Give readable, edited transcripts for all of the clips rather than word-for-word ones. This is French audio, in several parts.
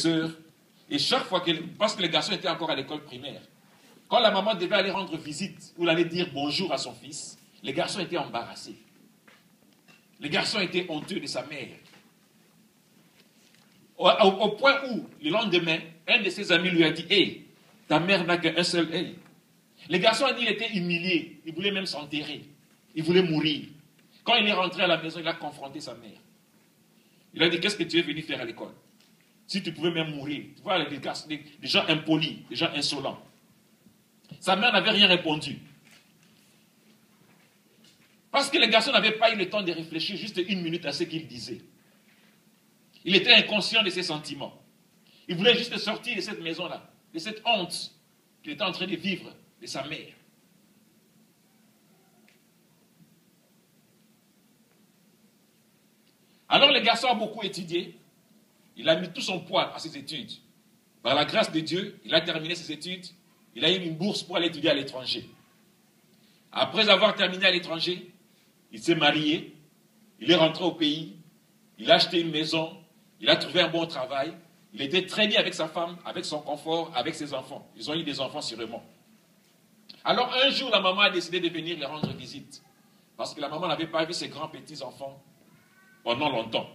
sœurs. Et chaque fois parce que les garçons étaient encore à l'école primaire, quand la maman devait aller rendre visite ou aller dire bonjour à son fils, les garçons étaient embarrassés. Les garçons étaient honteux de sa mère. Au point où, le lendemain, un de ses amis lui a dit « Hey, ta mère n'a qu'un seul œil. » Les garçons ont dit qu'il était humilié. Il voulait même s'enterrer. Il voulait mourir. Quand il est rentré à la maison, il a confronté sa mère. Il a dit « Qu'est-ce que tu es venu faire à l'école? Si tu pouvais même mourir. » Tu vois, les gens impolis, les gens insolents. Sa mère n'avait rien répondu. Parce que les garçons n'avaient pas eu le temps de réfléchir juste une minute à ce qu'il disait. Il était inconscient de ses sentiments. Il voulait juste sortir de cette maison-là, de cette honte qu'il était en train de vivre de sa mère. Alors le garçon a beaucoup étudié. Il a mis tout son poids à ses études. Par la grâce de Dieu, il a terminé ses études. Il a eu une bourse pour aller étudier à l'étranger. Après avoir terminé à l'étranger, il s'est marié. Il est rentré au pays. Il a acheté une maison. Il a trouvé un bon travail. Il était très bien avec sa femme, avec son confort, avec ses enfants. Ils ont eu des enfants sûrement. Alors un jour, la maman a décidé de venir les rendre visite. Parce que la maman n'avait pas vu ses grands-petits-enfants pendant longtemps.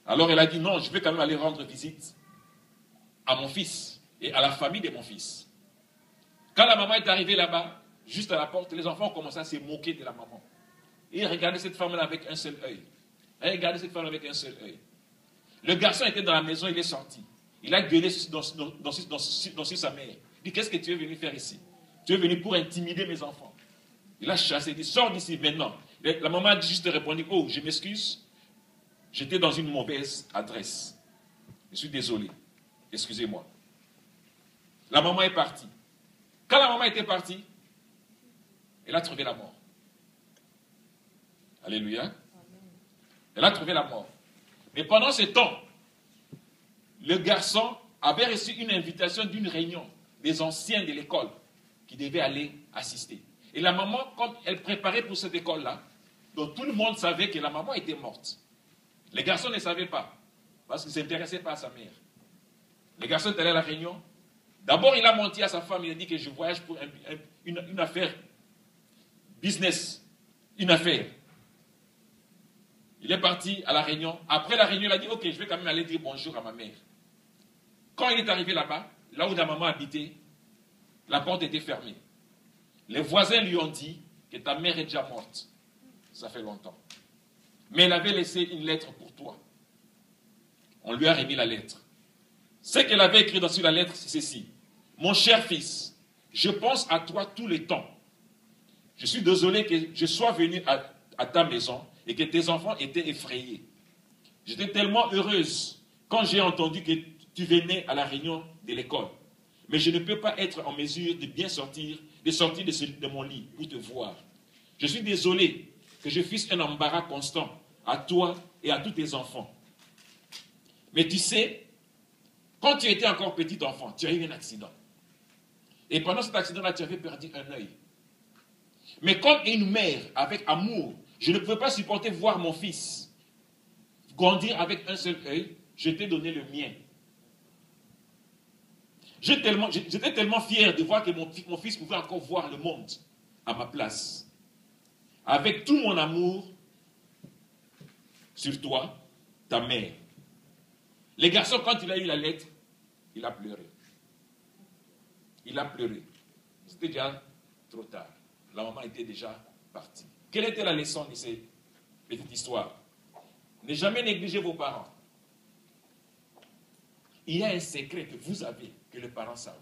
Alors elle a dit non, je vais quand même aller rendre visite à mon fils et à la famille de mon fils. Quand la maman est arrivée là-bas, juste à la porte, les enfants ont commencé à se moquer de la maman. Et ils regardaient cette femme-là avec un seul œil. Le garçon était dans la maison, il est sorti. Il a gueulé dans sa mère. Il dit, qu'est-ce que tu es venu faire ici? Tu es venu pour intimider mes enfants. Il a chassé, il dit, sors d'ici maintenant. La maman a juste répondu, oh, je m'excuse. J'étais dans une mauvaise adresse. Je suis désolé. Excusez-moi. La maman est partie. Quand la maman était partie, elle a trouvé la mort. Alléluia. Elle a trouvé la mort. Mais pendant ce temps, le garçon avait reçu une invitation d'une réunion des anciens de l'école qui devaient aller assister. Et la maman, comme elle préparait pour cette école-là, donc tout le monde savait que la maman était morte. Les garçons ne savaient pas, parce qu'ils ne s'intéressaient pas à sa mère. Les garçons étaient allés à la réunion. D'abord, il a menti à sa femme, il a dit que je voyage pour une affaire, business, une affaire. Il est parti à la réunion. Après la réunion, il a dit, ok, je vais quand même aller dire bonjour à ma mère. Quand il est arrivé là-bas, là où la maman habitait, la porte était fermée. Les voisins lui ont dit que ta mère est déjà morte. Ça fait longtemps. Mais elle avait laissé une lettre pour toi. On lui a remis la lettre. Ce qu'elle avait écrit dans la lettre, c'est ceci. Mon cher fils, je pense à toi tout le temps. Je suis désolé que je sois venu à ta maison et que tes enfants étaient effrayés. J'étais tellement heureuse quand j'ai entendu que tu venais à la réunion de l'école. Mais je ne peux pas être en mesure de bien sortir, de mon lit pour te voir. Je suis désolé que je fisse un embarras constant à toi et à tous tes enfants. Mais tu sais, quand tu étais encore petit enfant, tu as eu un accident. Et pendant cet accident-là, tu avais perdu un œil. Mais comme une mère, avec amour, je ne pouvais pas supporter voir mon fils grandir avec un seul œil, je t'ai donné le mien. J'étais tellement fier de voir que mon fils pouvait encore voir le monde à ma place. Avec tout mon amour sur toi, ta mère. Les garçons, quand il a eu la lettre, il a pleuré. Il a pleuré. C'était déjà trop tard. La maman était déjà partie. Quelle était la leçon de cette petite histoire? Ne jamais négliger vos parents. Il y a un secret que vous avez, que les parents savent.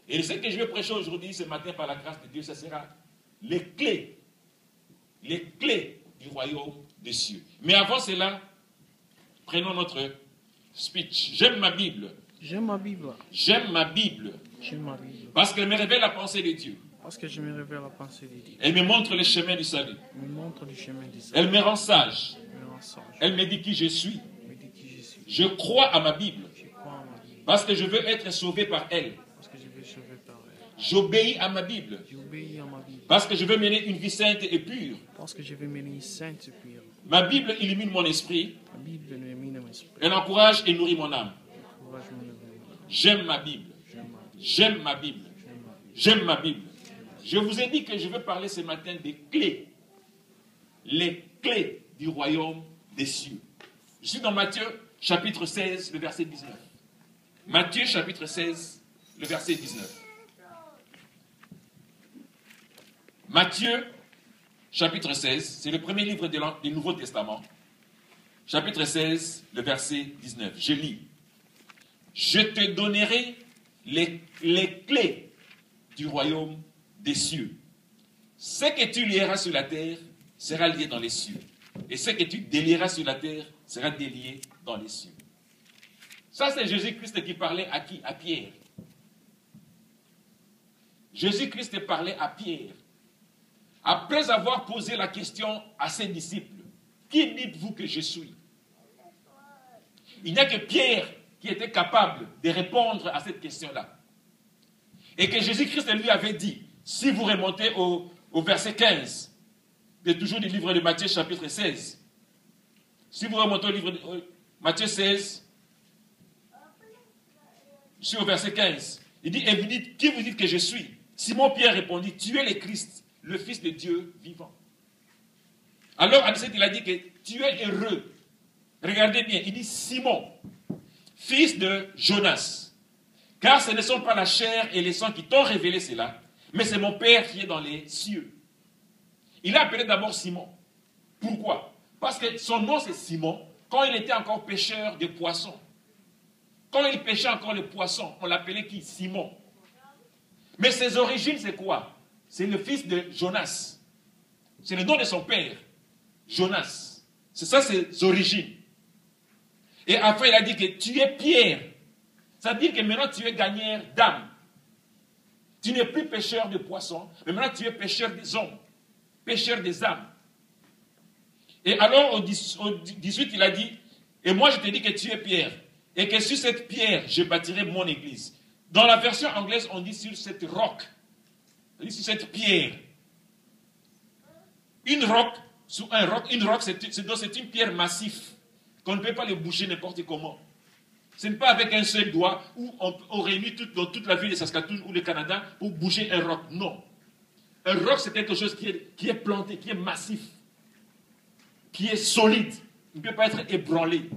Et ce que je vais prêcher aujourd'hui, ce matin, par la grâce de Dieu, ce sera les clés du royaume des cieux. Mais avant cela, prenons notre speech. J'aime ma Bible. J'aime ma Bible. J'aime ma Bible. J'aime ma Bible. Parce qu'elle me révèle la pensée de Dieu. Parce que je me révèle la pensée de Dieu. Elle me montre le chemin du salut. Elle me montre le chemin du salut. Elle me rend sage. Elle me rend sage. Elle me dit qui je suis. Elle me dit qui je suis. Je crois à ma Bible. Je crois à ma Bible. Parce que je veux être sauvé par elle. Parce que je veux sauver par elle. J'obéis à ma Bible. J'obéis à ma Bible. Parce que je veux mener une vie sainte et pure. Parce que je veux mener une sainte et pure. Ma Bible illumine mon esprit. Ma Bible illumine mon esprit. Elle encourage et nourrit mon âme. Encourage mon éveil. J'aime ma Bible. J'aime J'aime ma ma vie. Bible. J'aime ma vie. J'aime ma Bible. Je vous ai dit que je veux parler ce matin des clés. Les clés du royaume des cieux. Je suis dans Matthieu chapitre 16, le verset 19. Matthieu chapitre 16, le verset 19. Matthieu chapitre 16, c'est le premier livre du Nouveau Testament. Chapitre 16, le verset 19. Je lis. Je te donnerai les clés du royaume des cieux. Ce que tu lieras sur la terre sera lié dans les cieux. Et ce que tu délieras sur la terre sera délié dans les cieux. Ça, c'est Jésus-Christ qui parlait à qui? À Pierre. Jésus-Christ parlait à Pierre. Après avoir posé la question à ses disciples, qui dites-vous que je suis? Il n'y a que Pierre qui était capable de répondre à cette question-là. Et que Jésus-Christ lui avait dit, si vous remontez au verset 15, c'est toujours du livre de Matthieu chapitre 16. Si vous remontez au livre de Matthieu 16, sur au verset 15, il dit, et vous dites, qui vous dites que je suis? Simon Pierre répondit, tu es le Christ, le Fils de Dieu vivant. Alors, à 17, il a dit que tu es heureux. Regardez bien, il dit Simon, fils de Jonas. Car ce ne sont pas la chair et le sang qui t'ont révélé cela, mais c'est mon Père qui est dans les cieux. Il a appelé d'abord Simon. Pourquoi? Parce que son nom c'est Simon, quand il était encore pêcheur de poissons. Quand il pêchait encore le poisson, on l'appelait qui? Simon. Mais ses origines c'est quoi? C'est le fils de Jonas. C'est le nom de son père, Jonas. C'est ça ses origines. Et après il a dit que tu es Pierre. Ça veut dire que maintenant tu es gagneur d'âme. Tu n'es plus pêcheur de poissons, mais maintenant tu es pêcheur des hommes, pêcheur des âmes. Et alors au 18 il a dit, et moi je te dis que tu es Pierre, et que sur cette pierre je bâtirai mon église. Dans la version anglaise on dit sur cette roc, on dit sur cette pierre. Une roc, sur un roc, une roc c'est une pierre massive, qu'on ne peut pas le bouger n'importe comment. Ce n'est pas avec un seul doigt où on réunit dans toute la ville de Saskatoon ou le Canada pour bouger un roc. Non. Un roc, c'est quelque chose qui est planté, qui est massif, qui est solide. Il ne peut pas être ébranlé.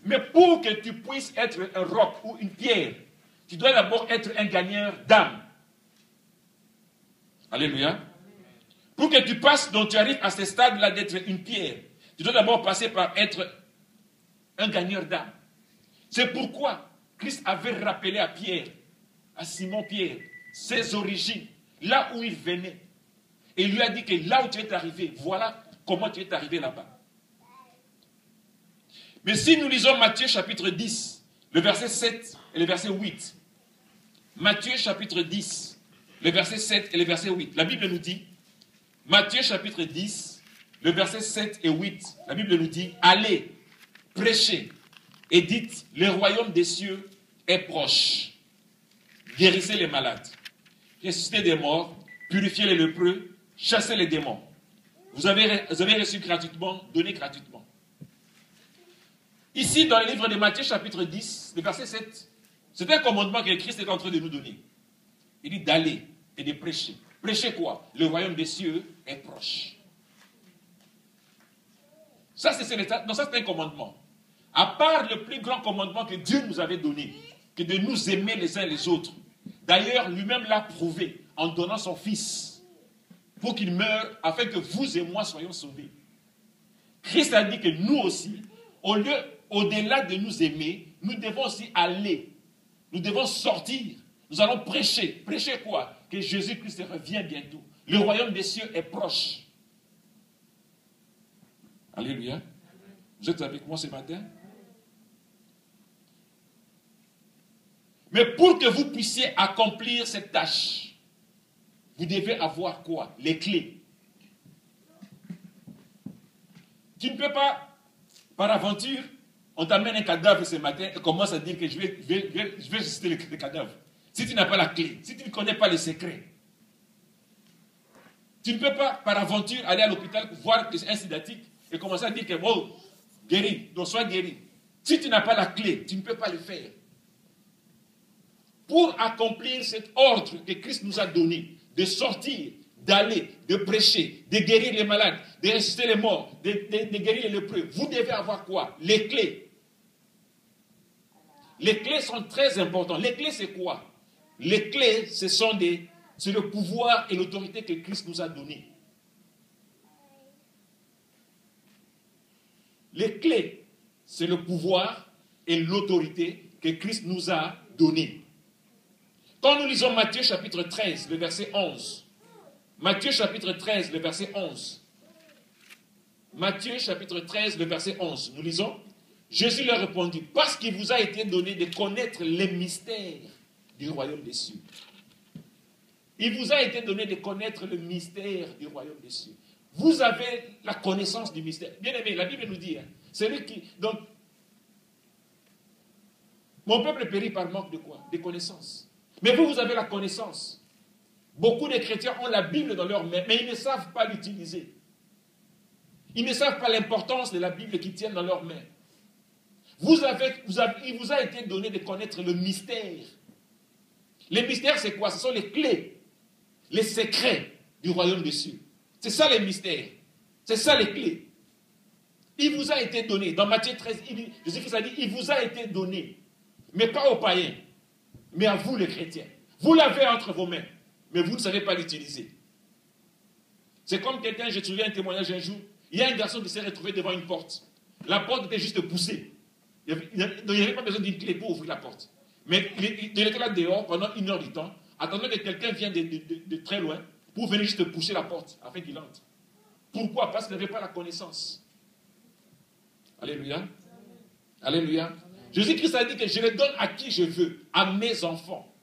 Mais pour que tu puisses être un roc ou une pierre, tu dois d'abord être un gagneur d'âme. Alléluia. Pour que tu passes, donc tu arrives à ce stade-là d'être une pierre, tu dois d'abord passer par être un gagneur d'âme. C'est pourquoi Christ avait rappelé à Pierre, à Simon Pierre, ses origines, là où il venait. Et il lui a dit que là où tu es arrivé, voilà comment tu es arrivé là-bas. Mais si nous lisons Matthieu chapitre 10, le verset 7 et le verset 8. Matthieu chapitre 10, le verset 7 et le verset 8. La Bible nous dit, Matthieu chapitre 10, le verset 7 et 8, la Bible nous dit, allez, prêchez. Et dites, le royaume des cieux est proche. Guérissez les malades, ressuscitez des morts, purifiez les lépreux, chassez les démons. Vous avez reçu gratuitement, donnez gratuitement. Ici, dans le livre de Matthieu, chapitre 10, le verset 7, c'est un commandement que Christ est en train de nous donner. Il dit d'aller et de prêcher. Prêcher quoi? Le royaume des cieux est proche. Ça, c'est un commandement. À part le plus grand commandement que Dieu nous avait donné, que de nous aimer les uns les autres. D'ailleurs, lui-même l'a prouvé en donnant son Fils pour qu'il meure afin que vous et moi soyons sauvés. Christ a dit que nous aussi, au-delà de nous aimer, nous devons aussi aller. Nous devons sortir. Nous allons prêcher. Prêcher quoi? Que Jésus-Christ revient bientôt. Le royaume des cieux est proche. Alléluia. Vous êtes avec moi ce matin? Mais pour que vous puissiez accomplir cette tâche, vous devez avoir quoi? Les clés. Tu ne peux pas, par aventure, on t'amène un cadavre ce matin et commence à dire que je vais ressusciter le cadavre. Si tu n'as pas la clé, si tu ne connais pas les secrets, tu ne peux pas, par aventure, aller à l'hôpital voir un sédatique et commencer à dire que, oh, guéri, donc sois guéri. Si tu n'as pas la clé, tu ne peux pas le faire. Pour accomplir cet ordre que Christ nous a donné, de sortir, d'aller, de prêcher, de guérir les malades, de ressusciter les morts, de guérir les lépreux, vous devez avoir quoi? Les clés. Les clés sont très importantes. Les clés, c'est quoi? Les clés, c'est le pouvoir et l'autorité que Christ nous a donné. Les clés, c'est le pouvoir et l'autorité que Christ nous a donné. Quand nous lisons Matthieu chapitre 13, le verset 11. Matthieu chapitre 13, le verset 11. Matthieu chapitre 13, le verset 11. Nous lisons. Jésus leur répondit, parce qu'il vous a été donné de connaître les mystères du royaume des cieux. Il vous a été donné de connaître le mystère du royaume des cieux. Vous avez la connaissance du mystère. Bien aimé, la Bible nous dit, celui qui... Donc, mon peuple périt par manque de quoi? De connaissances. Mais vous avez la connaissance. Beaucoup de chrétiens ont la Bible dans leurs mains, mais ils ne savent pas l'utiliser. Ils ne savent pas l'importance de la Bible qu'ils tiennent dans leurs mains. Il vous a été donné de connaître le mystère. Les mystères, c'est quoi? Ce sont les clés, les secrets du royaume des cieux. C'est ça les mystères. C'est ça les clés. Il vous a été donné. Dans Matthieu 13, Jésus-Christ a dit, il vous a été donné. Mais pas aux païens, mais à vous les chrétiens. Vous l'avez entre vos mains, mais vous ne savez pas l'utiliser. C'est comme quelqu'un, je me souviens un témoignage un jour, il y a un garçon qui s'est retrouvé devant une porte. La porte était juste poussée. Il n'y avait pas besoin d'une clé pour ouvrir la porte. Mais il était là dehors pendant 1 heure du temps, attendant que quelqu'un vienne de très loin pour venir juste pousser la porte afin qu'il entre. Pourquoi? Parce qu'il n'avait pas la connaissance. Alléluia. Alléluia. Jésus-Christ a dit que je le donne à qui je veux, à mes enfants.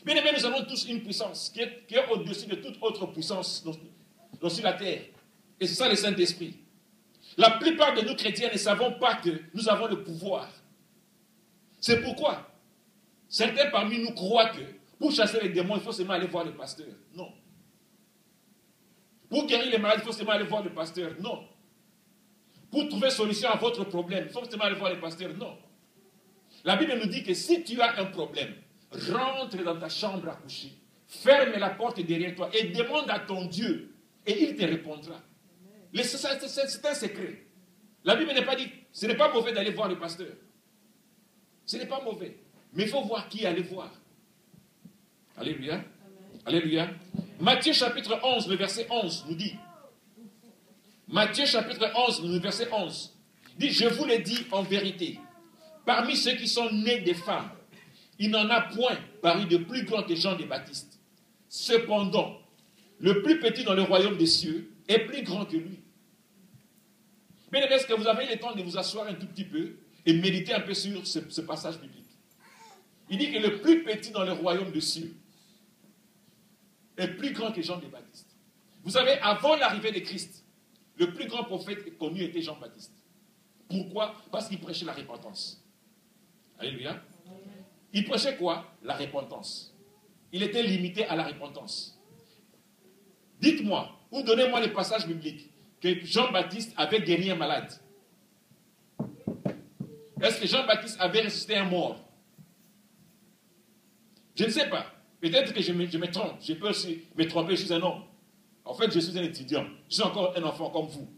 Bien aimé, nous avons tous une puissance qui est au-dessus de toute autre puissance sur la terre. Et c'est ça le Saint-Esprit. La plupart de nous chrétiens ne savons pas que nous avons le pouvoir. C'est pourquoi certains parmi nous croient que pour chasser les démons, il faut seulement aller voir le pasteur. Non. Pour guérir les malades, il faut seulement aller voir le pasteur. Non. Pour trouver solution à votre problème, il faut seulement aller voir le pasteur. Non. La Bible nous dit que si tu as un problème, rentre dans ta chambre à coucher, ferme la porte derrière toi et demande à ton Dieu et il te répondra. C'est un secret. La Bible n'est pas dit, ce n'est pas mauvais d'aller voir le pasteur. Ce n'est pas mauvais. Mais il faut voir qui aller voir. Alléluia. Amen. Alléluia. Matthieu chapitre 11, le verset 11 nous dit. Matthieu chapitre 11, le verset 11 dit, je vous le dis en vérité, parmi ceux qui sont nés des femmes, il n'en a point paru de plus grand que Jean le Baptiste. Cependant, le plus petit dans le royaume des cieux est plus grand que lui. Mais est-ce que vous avez le temps de vous asseoir un tout petit peu et méditer un peu sur ce passage biblique? Il dit que le plus petit dans le royaume des cieux est plus grand que Jean le Baptiste. Vous savez, avant l'arrivée de Christ, le plus grand prophète connu était Jean-Baptiste. Pourquoi? Parce qu'il prêchait la repentance. Alléluia. Il prêchait quoi? La repentance. Il était limité à la repentance. Dites-moi, ou donnez-moi les passages bibliques que Jean-Baptiste avait guéri un malade. Est-ce que Jean-Baptiste avait ressuscité un mort? Je ne sais pas. Peut-être que je me trompe. Je peux aussi me tromper, je suis un homme. En fait, je suis un étudiant. Je suis encore un enfant comme vous.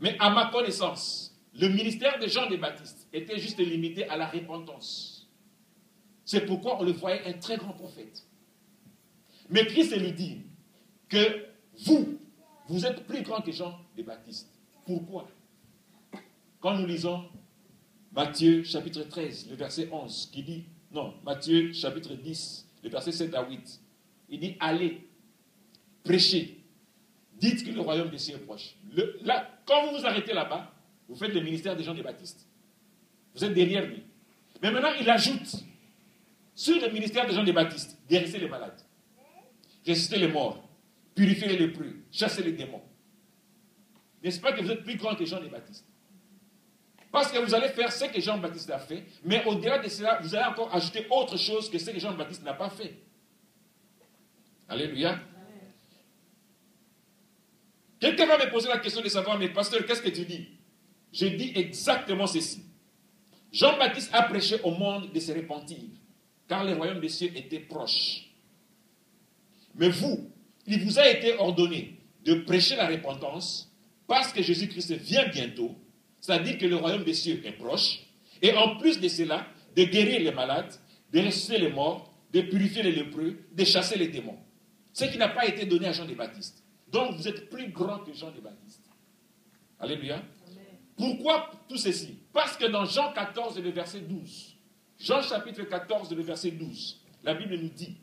Mais à ma connaissance, le ministère de Jean le Baptiste était juste limité à la repentance. C'est pourquoi on le voyait un très grand prophète. Mais Christ lui dit que vous êtes plus grand que Jean le Baptiste. Pourquoi? Quand nous lisons Matthieu chapitre 13, le verset 11, qui dit, non, Matthieu chapitre 10, le verset 7 à 8, il dit, allez, prêchez, dites que le royaume des cieux est proche. Là, quand vous vous arrêtez là-bas, vous faites le ministère de Jean le Baptiste. Vous êtes derrière lui. Mais maintenant, il ajoute sur le ministère de Jean le Baptiste, guérissez les malades, ressusciter les morts, purifier les lépreux, chasser les démons. N'est-ce pas que vous êtes plus grand que Jean le Baptiste? Parce que vous allez faire ce que Jean-Baptiste a fait, mais au-delà de cela, vous allez encore ajouter autre chose que ce que Jean-Baptiste n'a pas fait. Alléluia. Quelqu'un va me poser la question de savoir, mais pasteur, qu'est-ce que tu dis? je dis exactement ceci. Jean-Baptiste a prêché au monde de se repentir, car le royaume des cieux était proche. Mais vous, il vous a été ordonné de prêcher la repentance, parce que Jésus-Christ vient bientôt, c'est-à-dire que le royaume des cieux est proche, et en plus de cela, de guérir les malades, de ressusciter les morts, de purifier les lépreux, de chasser les démons. Ce qui n'a pas été donné à Jean le Baptiste. Donc vous êtes plus grand que Jean le Baptiste. Alléluia. Pourquoi tout ceci? Parce que dans Jean 14, le verset 12, Jean chapitre 14, le verset 12, la Bible nous dit,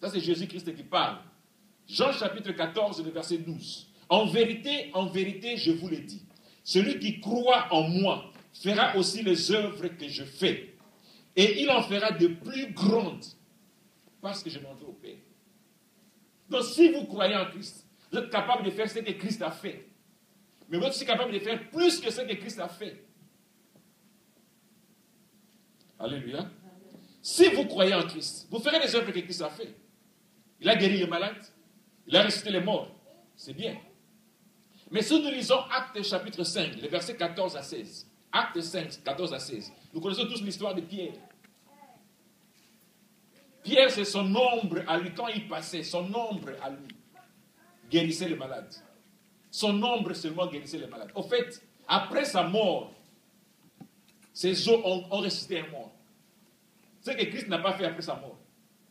ça c'est Jésus-Christ qui parle, Jean chapitre 14, le verset 12, en vérité, je vous le dis, celui qui croit en moi fera aussi les œuvres que je fais, et il en fera de plus grandes, parce que je m'en vais au Père. Donc si vous croyez en Christ, vous êtes capable de faire ce que Christ a fait. Mais vous êtes aussi capable de faire plus que ce que Christ a fait. Alléluia. Si vous croyez en Christ, vous ferez les œuvres que Christ a fait. Il a guéri les malades, il a ressuscité les morts. C'est bien. Mais si nous lisons Actes chapitre 5, les versets 14 à 16, Actes 5, 14 à 16, nous connaissons tous l'histoire de Pierre. Pierre, c'est son ombre à lui. Quand il passait, son ombre à lui guérissait les malades. Son ombre seulement guérissait les malades. Au fait, après sa mort, ses os ont ressuscité un mort. C'est ce que Christ n'a pas fait après sa mort,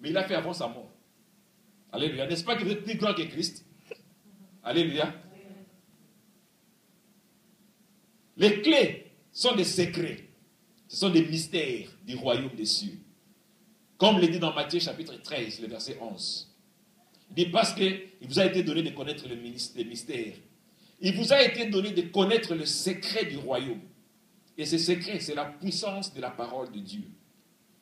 mais il l'a fait avant sa mort. Alléluia. N'est-ce pas que vous êtes plus grand que Christ? Alléluia. Les clés sont des secrets. Ce sont des mystères du royaume des cieux. Comme le dit dans Matthieu chapitre 13, le verset 11. Il dit parce qu'il vous a été donné de connaître les mystères. Il vous a été donné de connaître le secret du royaume. Et ce secret, c'est la puissance de la parole de Dieu.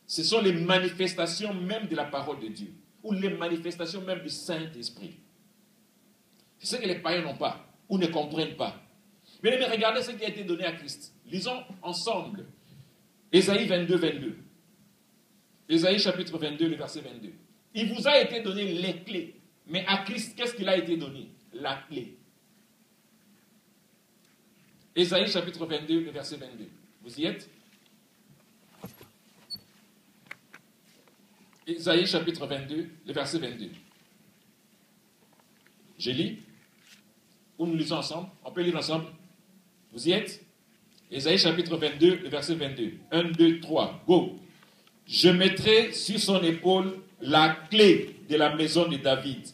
Ce sont les manifestations même de la parole de Dieu. Ou les manifestations même du Saint-Esprit. C'est ce que les païens n'ont pas, ou ne comprennent pas. Mais regardez ce qui a été donné à Christ. Lisons ensemble Ésaïe 22, 22. Ésaïe chapitre 22, le verset 22. Il vous a été donné les clés. Mais à Christ, qu'est-ce qu'il a été donné? La clé. Ésaïe chapitre 22, le verset 22. Vous y êtes? Ésaïe chapitre 22, le verset 22. Je lis. Ou nous lisons ensemble. On peut lire ensemble. Vous y êtes? Ésaïe chapitre 22, le verset 22. 1, 2, 3. Go. Je mettrai sur son épaule la clé de la maison de David.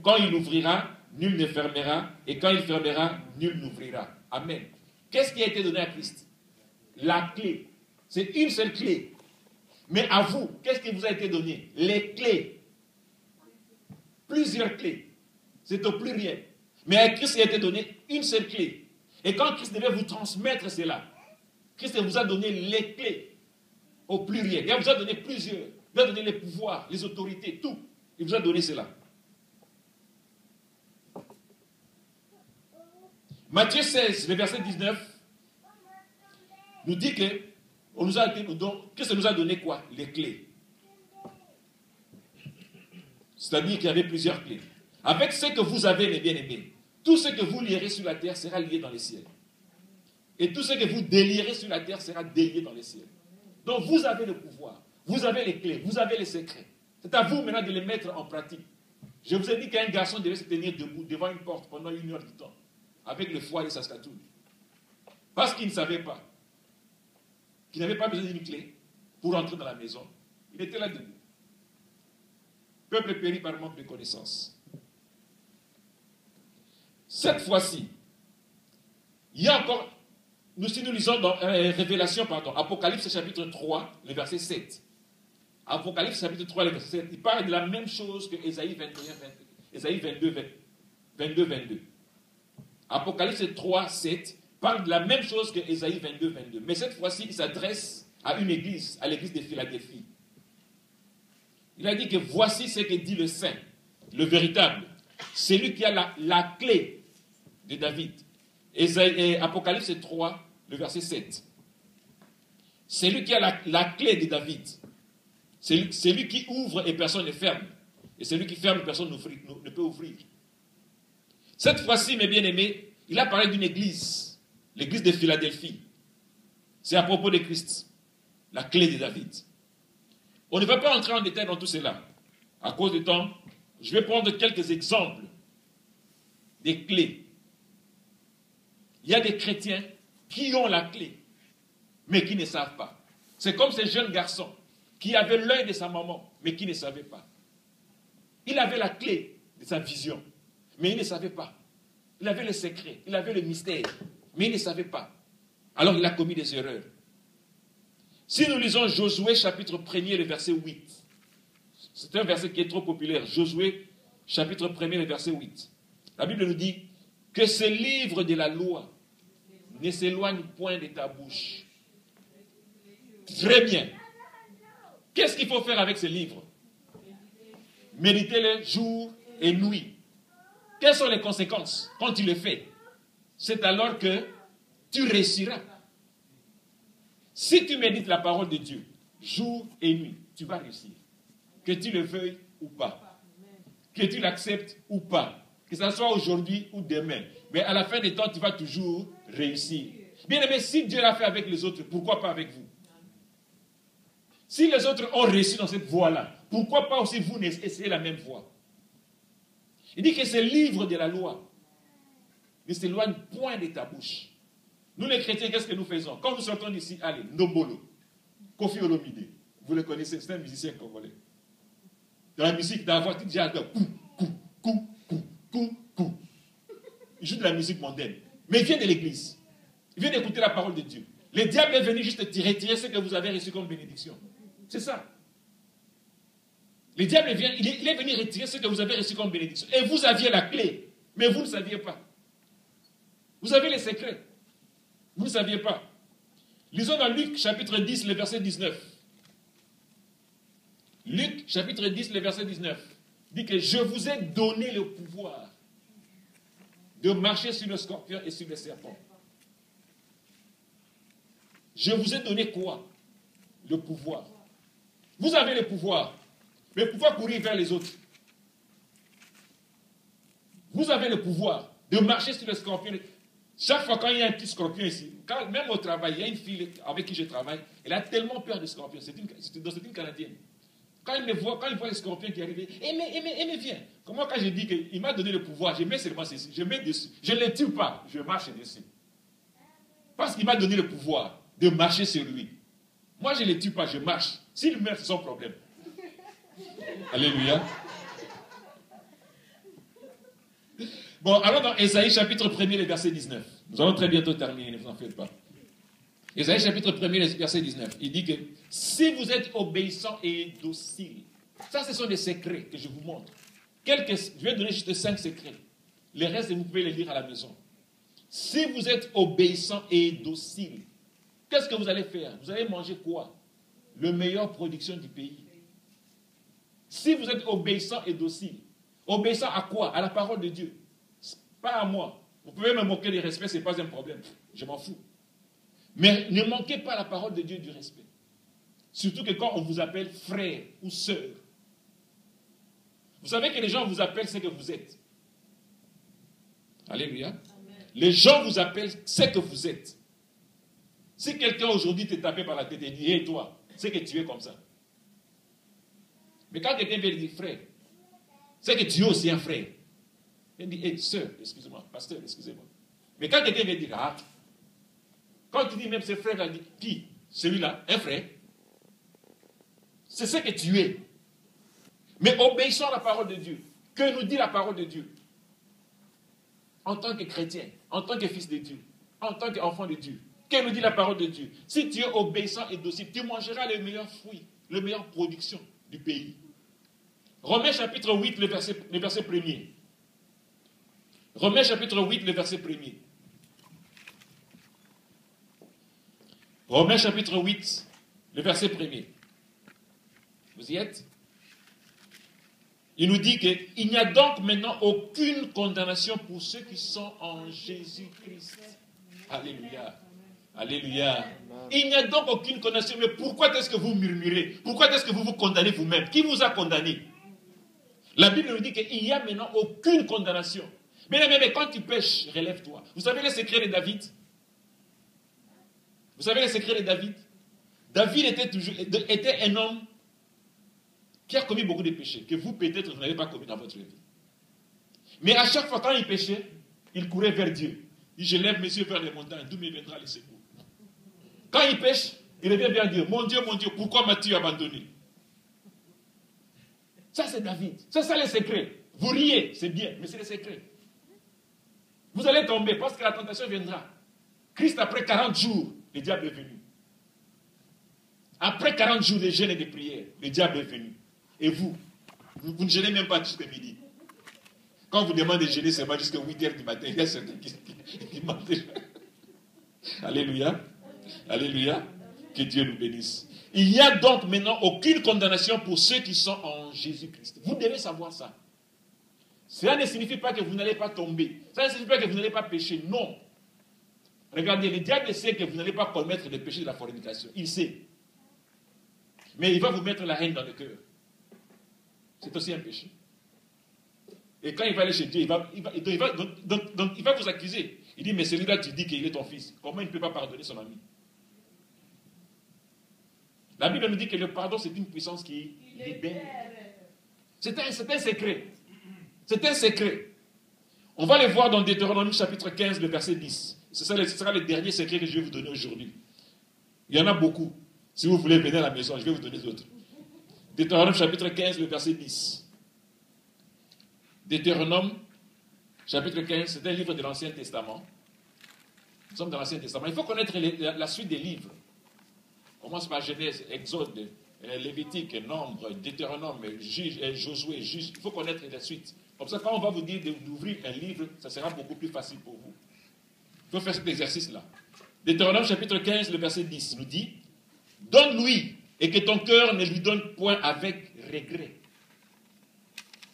Quand il ouvrira, nul ne fermera. Et quand il fermera, nul n'ouvrira. Amen. Qu'est-ce qui a été donné à Christ? La clé. C'est une seule clé. Mais à vous, qu'est-ce qui vous a été donné? Les clés. Plusieurs clés. C'est au pluriel. Mais à Christ, il a été donné une seule clé. Et quand Christ devait vous transmettre cela, Christ vous a donné les clés au pluriel. Il vous a donné plusieurs. Il vous a donné les pouvoirs, les autorités, tout. Il vous a donné cela. Matthieu 16, le verset 19, nous dit que Christ nous a donné quoi? Les clés. C'est-à-dire qu'il y avait plusieurs clés. Avec ce que vous avez, mes bien-aimés, tout ce que vous lierez sur la terre sera lié dans les ciels. Et tout ce que vous délierez sur la terre sera délié dans les ciels. Donc vous avez le pouvoir, vous avez les clés, vous avez les secrets. C'est à vous maintenant de les mettre en pratique. Je vous ai dit qu'un garçon devait se tenir debout devant une porte pendant 1 heure du temps, avec le foie de Saskatoon. Parce qu'il ne savait pas, qu'il n'avait pas besoin d'une clé pour entrer dans la maison. Il était là debout. Peuple périt par manque de connaissance. Cette fois-ci, il y a encore, nous lisons dans Apocalypse chapitre 3, le verset 7. Apocalypse chapitre 3, le verset 7, il parle de la même chose que Ésaïe 22. Apocalypse 3, 7 parle de la même chose que Ésaïe 22. Mais cette fois-ci, il s'adresse à une église, à l'église de Philadelphie. Il a dit que voici ce que dit le Saint, le véritable, celui qui a la clé de David. Apocalypse 3, le verset 7. Celui qui a la clé de David. Celui qui ouvre et personne ne ferme. Et celui qui ferme, personne ne peut ouvrir. Cette fois-ci, mes bien-aimés, il a parlé d'une église. l'église de Philadelphie. C'est à propos de Christ, la clé de David. On ne va pas entrer en détail dans tout cela. À cause du temps, je vais prendre quelques exemples des clés. Il y a des chrétiens qui ont la clé, mais qui ne savent pas. C'est comme ces jeunes garçons qui avaient l'œil de sa maman, mais qui ne savaient pas. Il avait la clé de sa vision, mais il ne savait pas. Il avait le secret, il avait le mystère, mais il ne savait pas. Alors il a commis des erreurs. Si nous lisons Josué chapitre 1er, le verset 8, c'est un verset qui est trop populaire. Josué chapitre 1er, le verset 8. La Bible nous dit que ce livre de la loi ne s'éloigne point de ta bouche. Très bien. Qu'est-ce qu'il faut faire avec ce livre? Méditez-le jour et nuit. Quelles sont les conséquences quand tu le fais? C'est alors que tu réussiras. Si tu médites la parole de Dieu jour et nuit, tu vas réussir. Que tu le veuilles ou pas. Que tu l'acceptes ou pas. Que ce soit aujourd'hui ou demain. Mais à la fin des temps, tu vas toujours réussir. Bien aimé, si Dieu l'a fait avec les autres, pourquoi pas avec vous? Si les autres ont réussi dans cette voie-là, pourquoi pas aussi vous essayez la même voie? Il dit que ce livre de la loi ne s'éloigne point de ta bouche. Nous les chrétiens, qu'est-ce que nous faisons? Quand nous sortons d'ici, allez, Ndombolo, Kofi Olomide, vous le connaissez, c'est un musicien congolais. Dans la musique, dans la voix, tu dis, kou. Il joue de la musique mondaine. Mais il vient de l'église. Il vient d'écouter la parole de Dieu. Le diable est venu juste retirer ce que vous avez reçu comme bénédiction. C'est ça. Le diable vient, il est venu retirer ce que vous avez reçu comme bénédiction. Et vous aviez la clé, mais vous ne saviez pas. Vous avez les secrets. Vous ne saviez pas. Lisons dans Luc chapitre 10, le verset 19. Luc chapitre 10, le verset 19. Dit que je vous ai donné le pouvoir de marcher sur le scorpion et sur le serpent. Je vous ai donné quoi? Le pouvoir. Vous avez le pouvoir. Mais pourquoi courir vers les autres? Vous avez le pouvoir de marcher sur le scorpion. Chaque fois quand il y a un petit scorpion ici, même au travail, il y a une fille avec qui je travaille, elle a tellement peur des scorpions. C'est une Canadienne. Quand il me voit, quand il voit les scorpions qui arrivent, elle me vient. Comment quand je dis qu'il m'a donné le pouvoir, je mets seulement ceci, je mets dessus. Je ne le tue pas, je marche dessus. Parce qu'il m'a donné le pouvoir de marcher sur lui. Moi, je ne le tue pas, je marche. S'il meurt, c'est son problème. Alléluia. Bon, alors dans Ésaïe chapitre 1er, le verset 19. Nous allons très bientôt terminer, ne vous en faites pas. Ésaïe chapitre 1er, le verset 19. Il dit que si vous êtes obéissants et dociles, ça ce sont des secrets que je vous montre. Je vais donner juste 5 secrets. Les restes, vous pouvez les lire à la maison. Si vous êtes obéissants et dociles, qu'est-ce que vous allez faire? Vous allez manger quoi? La meilleure production du pays. Si vous êtes obéissants et dociles, obéissants à quoi? À la parole de Dieu. Pas à moi. Vous pouvez me moquer du respect, ce n'est pas un problème. Je m'en fous. Mais ne manquez pas la parole de Dieu du respect. Surtout que quand on vous appelle frère ou sœur. Vous savez que les gens vous appellent ce que vous êtes. Alléluia. Amen. Les gens vous appellent ce que vous êtes. Si quelqu'un aujourd'hui t'est tapé par la tête et dit, hé toi, c'est que tu es comme ça. Mais quand quelqu'un vient dire frère, c'est que tu es aussi un frère. Il dit, hé sœur, excusez-moi, pasteur, excusez-moi. Mais quand quelqu'un vient dire, ah, quand tu dis même ce frère, il dit, qui? Celui-là, un frère. C'est ce que tu es. Mais obéissons à la parole de Dieu. Que nous dit la parole de Dieu? En tant que chrétien, en tant que fils de Dieu, en tant qu'enfant de Dieu. Que nous dit la parole de Dieu? Si tu es obéissant et docile, tu mangeras les meilleurs fruits, les meilleures productions du pays. Romains chapitre 8, le verset 1er. Romains chapitre 8, le verset 1er. Romains chapitre 8, le verset 1er. Vous y êtes? Il nous dit qu'il n'y a donc maintenant aucune condamnation pour ceux qui sont en Jésus-Christ. Alléluia. Alléluia. Il n'y a donc aucune condamnation. Mais pourquoi est-ce que vous murmurez? Pourquoi est-ce que vous vous condamnez vous-même? Qui vous a condamné? La Bible nous dit qu'il n'y a maintenant aucune condamnation. Mais quand tu pêches, relève-toi. Vous savez le secret de David? Vous savez le secret de David? David était un homme qui a commis beaucoup de péchés, que vous peut-être vous n'avez pas commis dans votre vie. Mais à chaque fois quand il péchait, il courait vers Dieu. Il dit, je lève mes yeux vers les montagnes, d'où me viendra le secours. Quand il pêche, il revient vers Dieu. Mon Dieu, pourquoi m'as-tu abandonné? Ça, c'est David. C'est ça le secret. Vous riez, c'est bien, mais c'est le secret. Vous allez tomber parce que la tentation viendra. Christ, après 40 jours, le diable est venu. Après 40 jours de jeûne et de prière, le diable est venu. Et vous ne jeûnez même pas jusqu'à midi. Quand vous demandez de jeûner seulement jusqu'à 8h du matin, il y a certains qui mentent déjà. Alléluia. Alléluia. Que Dieu nous bénisse. Il n'y a donc maintenant aucune condamnation pour ceux qui sont en Jésus-Christ. Vous devez savoir ça. Cela ne signifie pas que vous n'allez pas tomber. Ça ne signifie pas que vous n'allez pas pécher. Non. Regardez, le diable sait que vous n'allez pas commettre le péché de la fornication. Il sait. Mais il va vous mettre la haine dans le cœur. C'est aussi un péché. Et quand il va aller chez Dieu, il va vous accuser. Il dit, mais celui-là, tu dis qu'il est ton fils. Comment il ne peut pas pardonner son ami? La Bible nous dit que le pardon, c'est une puissance qui libère. C'est un secret. C'est un secret. On va le voir dans Deutéronome chapitre 15, le verset 10. Ce sera le dernier secret que je vais vous donner aujourd'hui. Il y en a beaucoup. Si vous voulez venir à la maison, je vais vous donner d'autres. Deutéronome chapitre 15, le verset 10. Deutéronome chapitre 15, c'est un livre de l'Ancien Testament. Nous sommes dans l'Ancien Testament. Il faut connaître la suite des livres. On commence par Genèse, Exode, Lévitique, Nombre, Deutéronome, Josué, Juge. Il faut connaître la suite. Comme ça, quand on va vous dire d'ouvrir un livre, ça sera beaucoup plus facile pour vous. Il faut faire cet exercice-là. Deutéronome chapitre 15, le verset 10 nous dit, « Donne-lui et que ton cœur ne lui donne point avec regret. »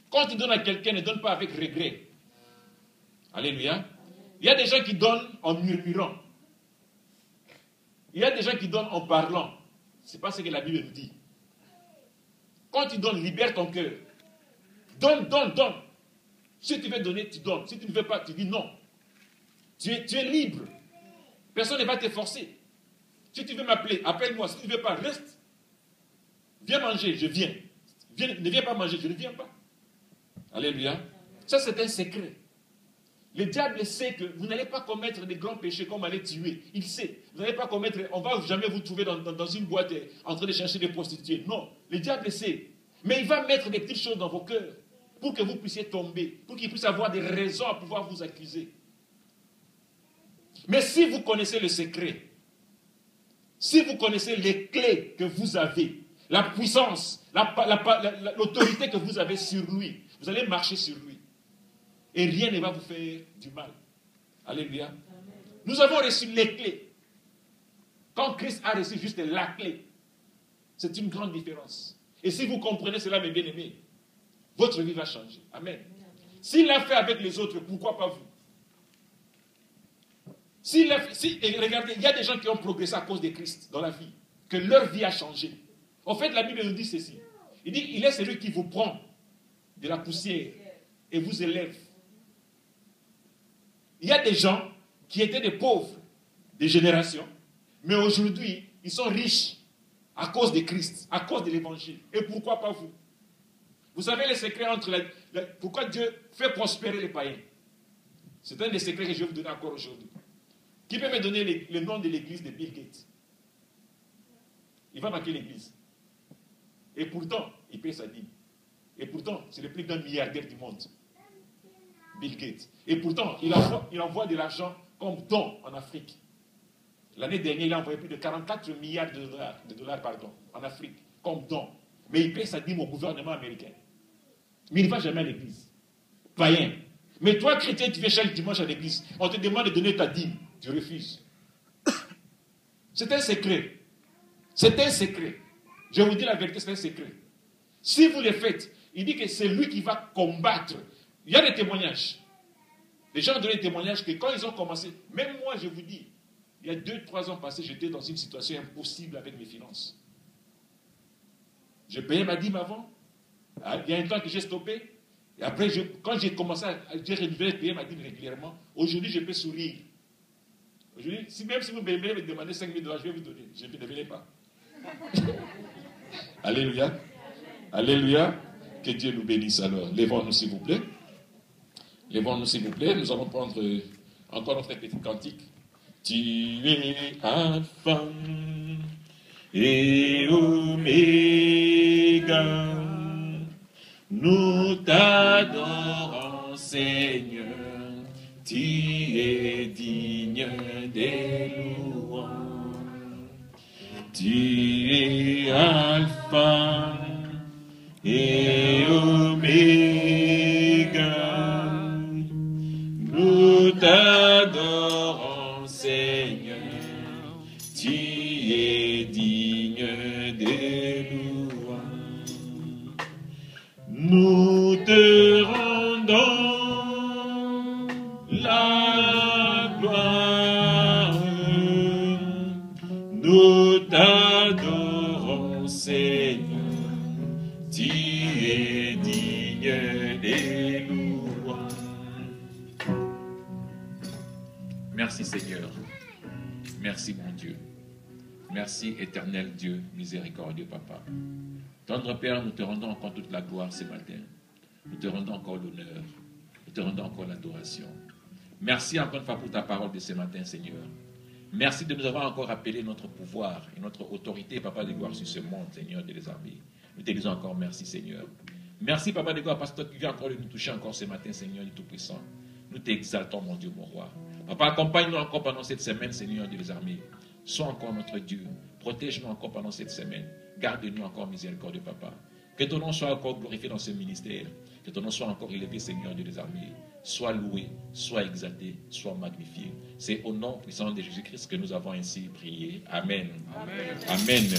Quand tu donnes à quelqu'un, ne donne pas avec regret. Alléluia. Il y a des gens qui donnent en murmurant. Il y a des gens qui donnent en parlant. Ce n'est pas ce que la Bible nous dit. Quand tu donnes, libère ton cœur. Donne. Si tu veux donner, tu donnes. Si tu ne veux pas, tu dis non. Tu es libre. Personne ne va te forcer. Si tu veux m'appeler, appelle-moi. Si tu ne veux pas, reste. Viens manger, je viens. Ne viens pas manger, je ne viens pas. Alléluia. Ça, c'est un secret. Le diable sait que vous n'allez pas commettre des grands péchés comme aller tuer. Il sait. Vous n'allez pas commettre, on ne va jamais vous trouver dans une boîte en train de chercher des prostituées. Non. Le diable sait. Mais il va mettre des petites choses dans vos cœurs pour que vous puissiez tomber, pour qu'il puisse avoir des raisons à pouvoir vous accuser. Mais si vous connaissez le secret, si vous connaissez les clés que vous avez, la puissance, l'autorité que vous avez sur lui, vous allez marcher sur lui. Et rien ne va vous faire du mal. Alléluia. Amen. Nous avons reçu les clés. Quand Christ a reçu juste la clé, c'est une grande différence. Et si vous comprenez cela, mes bien-aimés, votre vie va changer. Amen. S'il l'a fait avec les autres, pourquoi pas vous? Regardez, il y a des gens qui ont progressé à cause de Christ dans la vie, que leur vie a changé. En fait, la Bible nous dit ceci. Il dit, il est celui qui vous prend de la poussière et vous élève. Il y a des gens qui étaient des pauvres, des générations, mais aujourd'hui, ils sont riches à cause de Christ, à cause de l'évangile. Et pourquoi pas vous? Vous savez le secret entre pourquoi Dieu fait prospérer les païens? C'est un des secrets que je vais vous donner encore aujourd'hui. Qui peut me donner le nom de l'église de Bill Gates? Il va marquer l'église. Et pourtant, il paye sa dîme. Et pourtant, c'est le plus grand milliardaire du monde. Bill Gates. Et pourtant, il envoie de l'argent comme don en Afrique. L'année dernière, il a envoyé plus de 44 milliards de dollars en Afrique, comme don. Mais il paye sa dîme au gouvernement américain. Mais il ne va jamais à l'église. Païen. Mais toi, chrétien, tu viens chaque dimanche à l'église. On te demande de donner ta dîme. Tu refuses. C'est un secret. C'est un secret. Je vous dis la vérité, c'est un secret. Si vous le faites, il dit que c'est lui qui va combattre. Il y a des témoignages. Les gens ont donné des témoignages que quand ils ont commencé, même moi je vous dis, il y a 2-3 ans passés, j'étais dans une situation impossible avec mes finances. Je payais ma dîme avant. Il y a un temps que j'ai stoppé. Et après, quand j'ai commencé à renouveler payer ma dîme régulièrement, aujourd'hui je peux sourire. Je dis, même si vous m'aimez, me demandez 5 000 $, je vais vous donner. Je ne venez pas. Alléluia. Alléluia. Que Dieu nous bénisse alors. Lèvons-nous s'il vous plaît. Lèvons-nous s'il vous plaît. Nous allons prendre encore notre petit cantique. Tu es Alpha et Oméga. Nous t'adorons, Seigneur. Tu es digne des louanges. Tu es Alpha et Oméga. Nous t'adorons, Seigneur. Tu es digne des louanges. Nous te rendons la gloire. Nous t'adorons, Seigneur. Tu es digne des louanges. Merci Seigneur. Merci mon Dieu. Merci éternel Dieu, miséricordieux Papa. Tendre Père, nous te rendons encore toute la gloire ce matin. Nous te rendons encore l'honneur. Nous te rendons encore l'adoration. Merci encore une fois pour ta parole de ce matin, Seigneur. Merci de nous avoir encore rappelé notre pouvoir et notre autorité, Papa de gloire, sur ce monde, Seigneur de les armées. Nous te disons encore merci, Seigneur. Merci, Papa de gloire, parce que tu viens encore de nous toucher encore ce matin, Seigneur du Tout-Puissant. Nous t'exaltons, mon Dieu, mon roi. Papa, accompagne-nous encore pendant cette semaine, Seigneur de les armées. Sois encore notre Dieu. Protège-nous encore pendant cette semaine. Garde-nous encore, miséricorde, Papa. Que ton nom soit encore glorifié dans ce ministère. Que ton nom soit encore élevé, Seigneur de les armées. Sois loué, sois exalté, sois magnifié. C'est au nom puissant de Jésus-Christ que nous avons ainsi prié. Amen. Amen. Amen.